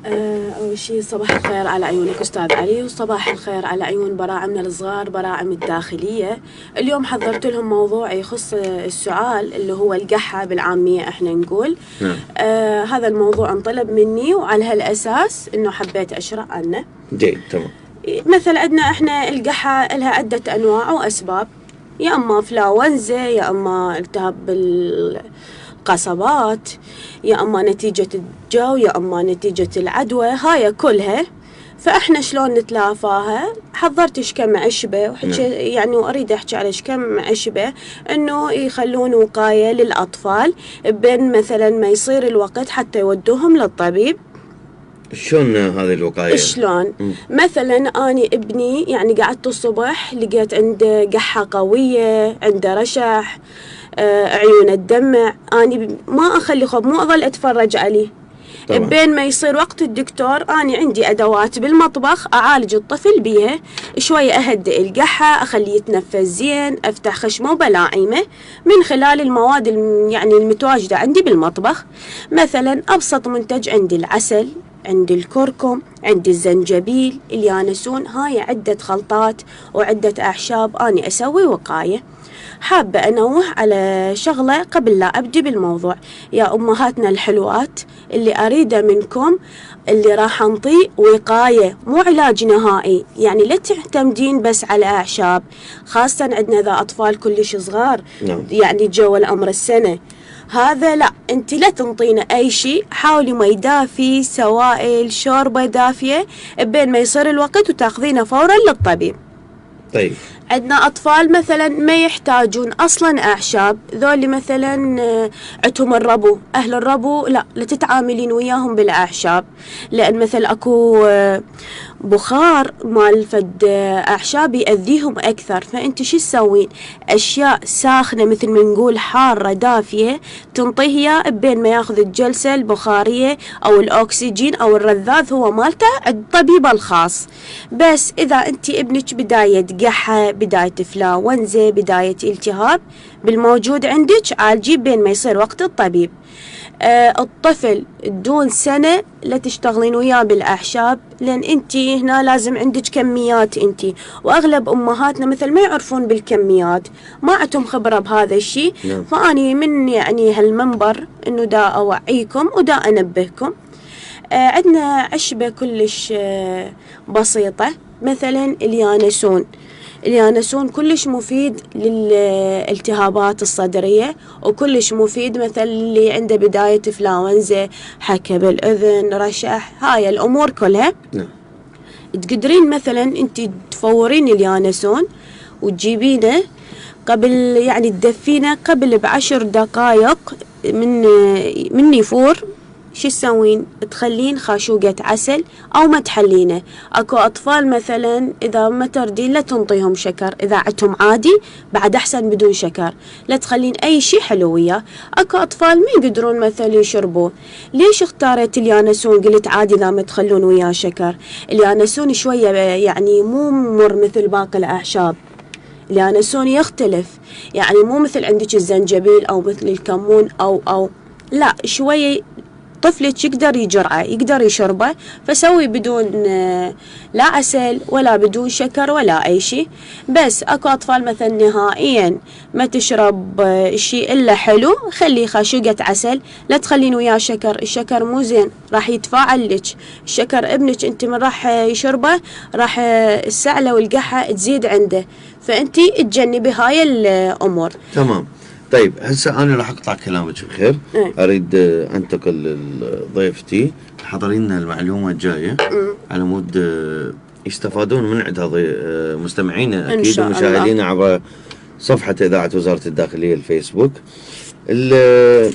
أول شيء صباح الخير على عيونك أستاذ علي، وصباح الخير على عيون براعمنا الصغار، براعم الداخلية. اليوم حضرت لهم موضوع يخص السعال اللي هو القحة بالعامية احنا نقول. هذا الموضوع انطلب مني، وعلى هالأساس انه حبيت أشرح عنه. جيد، تمام. مثلا عندنا احنا القحة لها عدة أنواع وأسباب، يا أما إنفلونزا، يا أما التهاب القصبات، يا أما نتيجة الجو، يا أما نتيجة العدوى، هاي كلها. فإحنا شلون نتلافاها؟ حضرت كم عشبة يعني، وأريد أحكي على كم عشبة إنه يخلون وقاية للأطفال بين مثلا ما يصير الوقت حتى يودوهم للطبيب. شلون هذه الوقاية؟ شلون؟ مثلا أني ابني يعني قعدت الصبح لقيت عنده قحة قوية، عنده رشح، عيونه تدمع، أني ما أخلي خوف، مو أظل أتفرج عليه طبعا. بين ما يصير وقت الدكتور، أنا عندي أدوات بالمطبخ أعالج الطفل بيها، شوية أهدئ القحة، أخليه يتنفس زين، أفتح خشمه وبلاعيمه من خلال المواد يعني المتواجدة عندي بالمطبخ. مثلا أبسط منتج عندي العسل، عندي الكركم، عندي الزنجبيل، اليانسون، هاي عدة خلطات وعدة أعشاب أنا أسوي وقاية. حابة أنوه على شغلة قبل لا أبدي بالموضوع، يا أمهاتنا الحلوات، اللي أريده منكم اللي راح نطي وقاية مو علاج نهائي، يعني لا تعتمدين بس على أعشاب، خاصة عندنا ذا أطفال كلش صغار يعني جو الأمر السنة، هذا لا، انت لا تنطينا اي شيء، حاولي مي دافي، سوائل، شوربة دافية بين ما يصير الوقت وتاخذينه فورا للطبيب. طيب، عندنا أطفال مثلا ما يحتاجون أصلا أعشاب، ذولي مثلا عندهم الربو، أهل الربو لا تتعاملين وياهم بالأعشاب، لأن مثل أكو بخار مال فد أعشاب يأذيهم أكثر. فأنت شو تسوين؟ أشياء ساخنة مثل ما نقول حارة دافية تنطيه بين ما ياخذ الجلسة البخارية أو الأكسجين أو الرذاذ هو مالته عند طبيبه الخاص. بس إذا أنت ابنك بداية قحة، بداية إنفلونزا، بداية التهاب، بالموجود عندك عالجي بين ما يصير وقت الطبيب. الطفل دون سنة لا تشتغلين وياه بالأعشاب، لأن أنتي هنا لازم عندك كميات أنتي، وأغلب أمهاتنا مثل ما يعرفون بالكميات، ما عندهم خبرة بهذا الشيء. فأني من يعني هالمنبر إنه دا أوعيكم ودا أنبهكم. عندنا عشبة كلش بسيطة، مثلا اليانسون كلش مفيد للالتهابات الصدرية، وكلش مفيد مثل اللي عنده بداية إنفلونزا، حكة بالأذن، رشح، هاي الأمور كلها. تقدرين مثلا انت تفورين اليانسون وتجيبينه قبل يعني تدفينه قبل ب10 دقائق من يفور. شو تسوين؟ تخلين خاشوقة عسل أو ما تحلينه. أكو أطفال مثلا إذا ما تردين لا تنطيهم شكر، إذا عدتهم عادي بعد أحسن بدون شكر، لا تخلين أي شيء حلو وياه. أكو أطفال ما يقدرون مثلا يشربون. ليش اختارت اليانسون؟ قلت عادي إذا ما تخلون وياه شكر. اليانسون شوية يعني مو مر مثل باقي الأعشاب، اليانسون يختلف، يعني مو مثل عندك الزنجبيل أو مثل الكمون أو لا، شوية طفلك يقدر يجرعه، يقدر يشربه. فسوي بدون لا عسل ولا بدون شكر ولا أي شيء. بس أكو أطفال مثلا نهائيا ما تشرب شيء إلا حلو، خلي خاشوقة عسل، لا تخلين وياه شكر، الشكر مو زين، راح يتفاعل لك الشكر. ابنك انت من راح يشربه راح السعلة والقحة تزيد عنده، فأنتي تجنبي هاي الأمور. تمام. طيب، هسه أنا راح أقطع كلامك بخير. أريد أنتقل لضيفتي، حضري لنا المعلومة الجاية على مود يستفادون من عندها مستمعينا أكيد ومشاهدينا عبر صفحة إذاعة وزارة الداخلية الفيسبوك. الأشكال